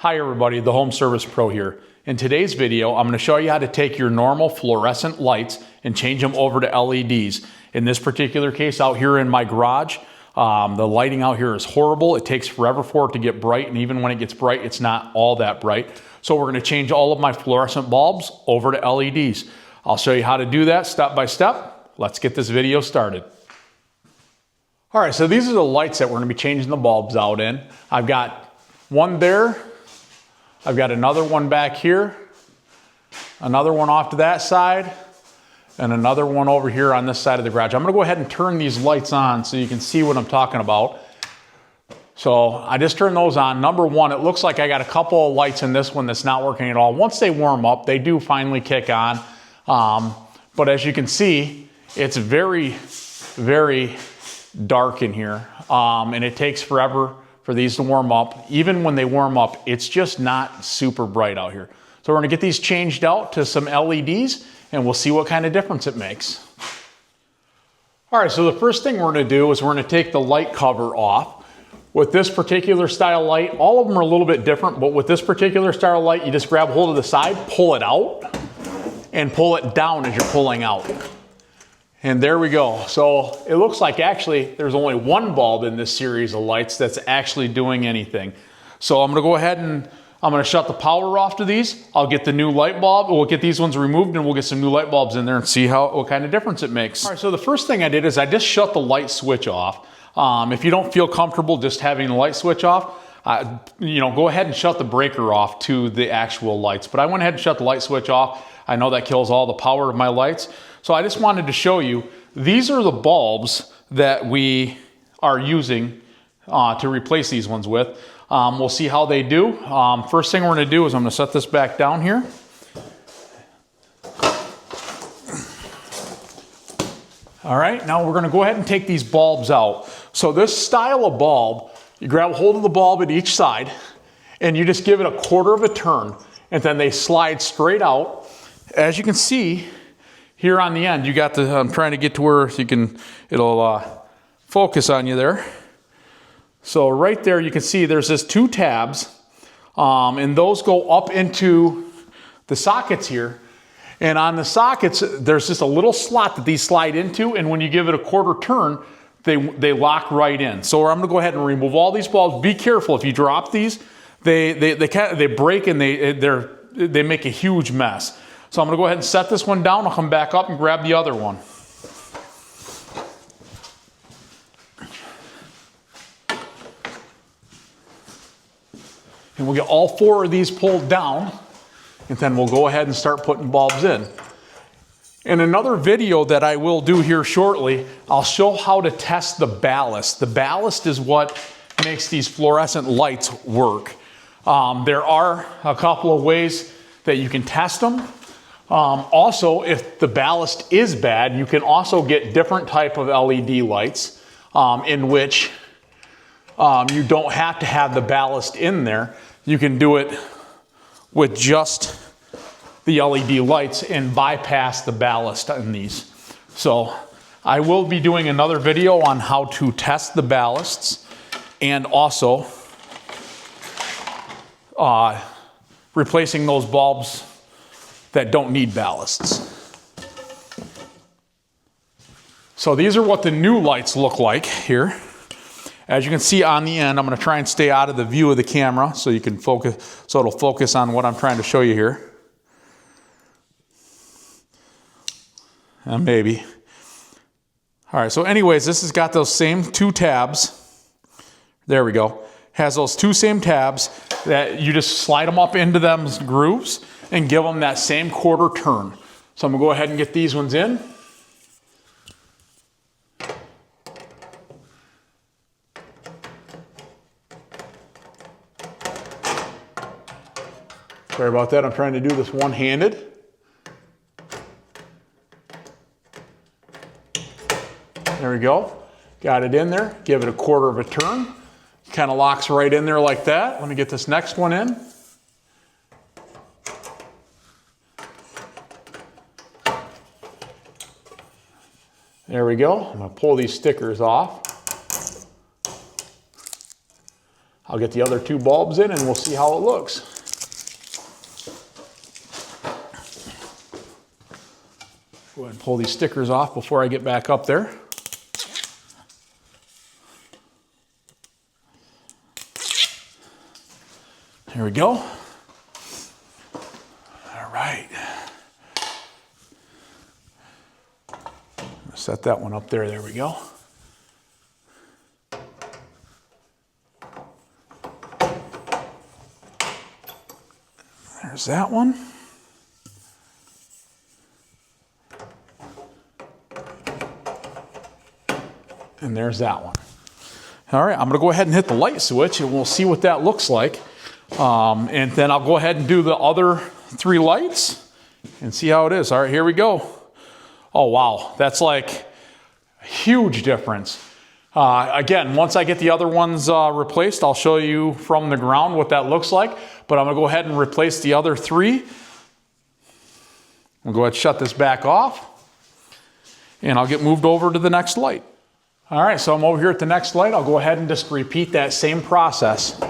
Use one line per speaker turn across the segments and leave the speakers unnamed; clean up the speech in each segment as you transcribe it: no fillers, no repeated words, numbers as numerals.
Hi everybody, the Home Service Pro here. In today's video, I'm going to show you how to take your normal fluorescent lights and change them over to LEDs. In this particular case out here in my garage, the lighting out here is horrible. It takes forever for it to get bright, and even when it gets bright, it's not all that bright. So we're going to change all of my fluorescent bulbs over to LEDs. I'll show you how to do that step by step. Let's get this video started. All right, so these are the lights that we're going to be changing the bulbs out in. I've got one there. I've got another one back here, another one off to that side, and another one over here on this side of the garage. I'm going to go ahead and turn these lights on so you can see what I'm talking about. So I just turned those on. Number one, it looks like I got a couple of lights in this one that's not working at all. Once they warm up, they do finally kick on. But as you can see, it's very, very dark in here, and it takes forever for these to warm up. Even when they warm up, it's just not super bright out here. So we're gonna get these changed out to some LEDs and we'll see what kind of difference it makes. All right, so the first thing we're gonna do is we're gonna take the light cover off. With this particular style light, all of them are a little bit different, but with this particular style light, you just grab hold of the side, pull it out, and pull it down as you're pulling out. And there we go. So it looks like actually there's only one bulb in this series of lights that's actually doing anything. So I'm gonna go ahead and I'm gonna shut the power off to these. I'll get the new light bulb. We'll get these ones removed and we'll get some new light bulbs in there and see what kind of difference it makes. All right, so the first thing I did is I just shut the light switch off. If you don't feel comfortable just having the light switch off, go ahead and shut the breaker off to the actual lights. But I went ahead and shut the light switch off. I know that kills all the power of my lights. So I just wanted to show you, these are the bulbs that we are using to replace these ones with. We'll see how they do. First thing we're gonna do is I'm gonna set this back down here. All right, now we're gonna go ahead and take these bulbs out. So this style of bulb, you grab hold of the bulb at each side and you just give it a quarter of a turn and then they slide straight out. As you can see, here on the end, you got the, I'm trying to get to where you can, it'll focus on you there. So right there, you can see there's this two tabs, and those go up into the sockets here. And on the sockets, there's just a little slot that these slide into, and when you give it a quarter turn, they lock right in. So I'm gonna go ahead and remove all these bulbs. Be careful, if you drop these, they break and they make a huge mess. So I'm gonna go ahead and set this one down. I'll come back up and grab the other one. And we'll get all four of these pulled down, and then we'll go ahead and start putting bulbs in. In another video that I will do here shortly, I'll show how to test the ballast. The ballast is what makes these fluorescent lights work. There are a couple of ways that you can test them. Also, if the ballast is bad, you can also get different type of LED lights in which you don't have to have the ballast in there. You can do it with just the LED lights and bypass the ballast in these. So I will be doing another video on how to test the ballasts and also replacing those bulbs that don't need ballasts. So these are what the new lights look like here. As you can see on the end, I'm gonna try and stay out of the view of the camera so you can focus, so it'll focus on what I'm trying to show you here. Maybe. All right, so anyways, this has got those same two tabs. There we go. Has those two same tabs that you just slide them up into them grooves and give them that same quarter turn. So I'm gonna go ahead and get these ones in. Sorry about that, I'm trying to do this one-handed. There we go. Got it in there, give it a quarter of a turn. Kind of locks right in there like that. Let me get this next one in. There we go. I'm going to pull these stickers off. I'll get the other 2 bulbs in and we'll see how it looks. Go ahead and pull these stickers off before I get back up there. Here we go. All right. Set that one up there. There we go. There's that one. And there's that one. All right, I'm gonna go ahead and hit the light switch and we'll see what that looks like. And then I'll go ahead and do the other 3 lights and see how it is. All right, here we go. Oh, wow, that's like a huge difference. Again, once I get the other ones replaced, I'll show you from the ground what that looks like. But I'm gonna go ahead and replace the other 3. We'll go ahead and shut this back off. And I'll get moved over to the next light. All right, so I'm over here at the next light. I'll go ahead and just repeat that same process.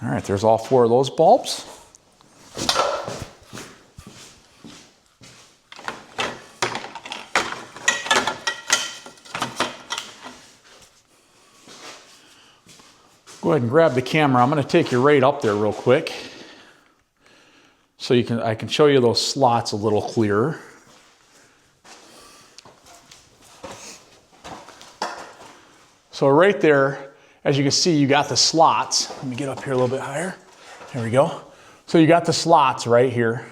All right, there's all 4 of those bulbs. Go ahead and grab the camera. I'm going to take you right up there real quick so I can show you those slots a little clearer. So right there, as you can see, you got the slots. Let me get up here a little bit higher. There we go. So you got the slots right here.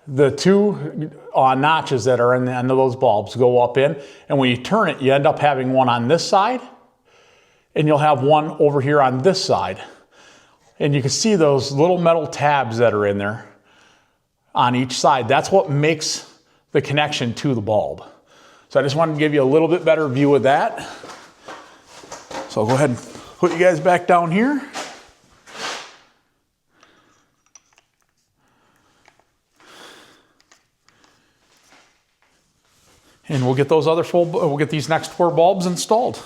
The 2 notches that are in the end of those bulbs go up in, and when you turn it, you end up having one on this side, and you'll have one over here on this side. And you can see those little metal tabs that are in there on each side. That's what makes the connection to the bulb. So I just wanted to give you a little bit better view of that. So I'll go ahead and put you guys back down here. And we'll get we'll get these next 4 bulbs installed.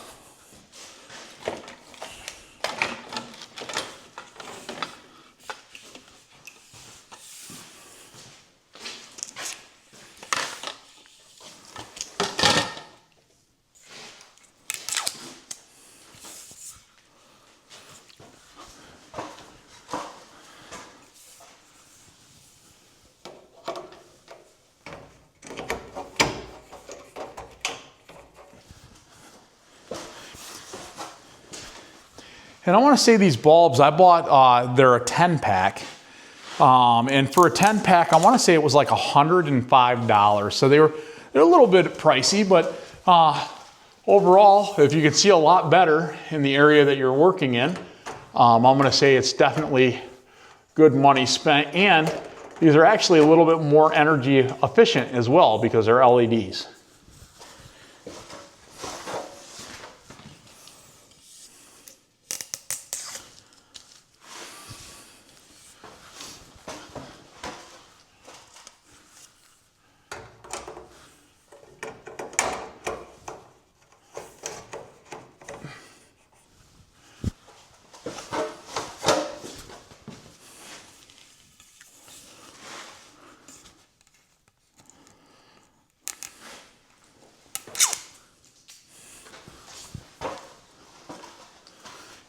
And I want to say these bulbs, I bought, they're a 10-pack. And for a 10-pack, I want to say it was like $105. So they're a little bit pricey, but overall, if you can see a lot better in the area that you're working in, I'm going to say it's definitely good money spent. And these are actually a little bit more energy efficient as well because they're LEDs.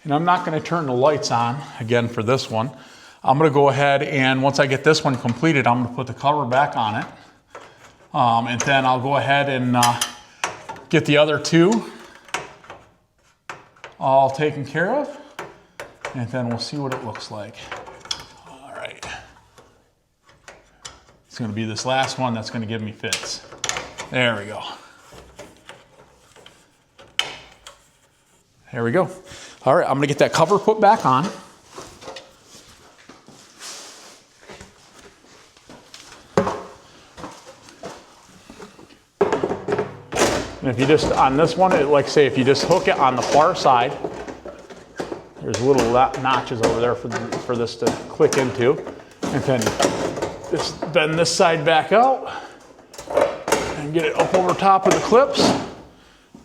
And I'm not going to turn the lights on again for this one. I'm going to go ahead and once I get this one completed, I'm going to put the cover back on it. And then I'll go ahead and get the other 2 all taken care of. And then we'll see what it looks like. All right. It's going to be this last one that's going to give me fits. There we go. There we go. All right, I'm gonna get that cover put back on. And if you just, on this one, like say, if you just hook it on the far side, there's little notches over there for this to click into. And then just bend this side back out and get it up over top of the clips.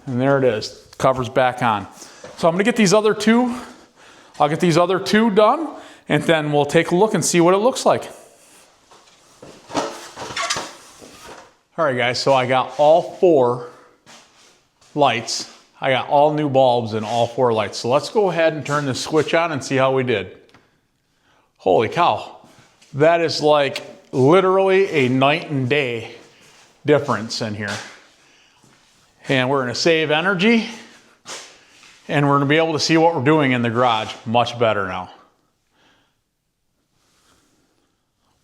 And there it is, cover's back on. So I'm gonna get these other two, I'll get these other two done, and then we'll take a look and see what it looks like. All right guys, so I got all 4 lights. I got all new bulbs and all 4 lights. So let's go ahead and turn this switch on and see how we did. Holy cow. That is like literally a night and day difference in here. And we're gonna save energy and we're gonna be able to see what we're doing in the garage much better now.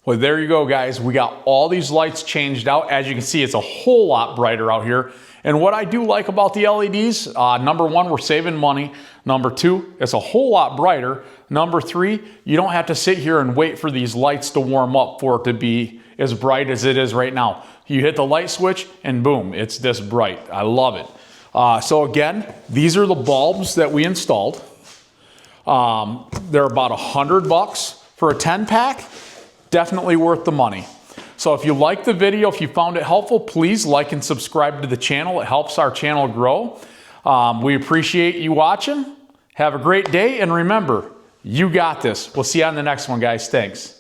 Well, there you go, guys. We got all these lights changed out. As you can see, it's a whole lot brighter out here. And what I do like about the LEDs, number 1, we're saving money. Number 2, it's a whole lot brighter. Number 3, you don't have to sit here and wait for these lights to warm up for it to be as bright as it is right now. You hit the light switch and boom, it's this bright. I love it. So again, these are the bulbs that we installed. They're about $100 for a 10-pack. Definitely worth the money. So if you liked the video, if you found it helpful, please like and subscribe to the channel. It helps our channel grow. We appreciate you watching. Have a great day, and remember, you got this. We'll see you on the next one, guys. Thanks.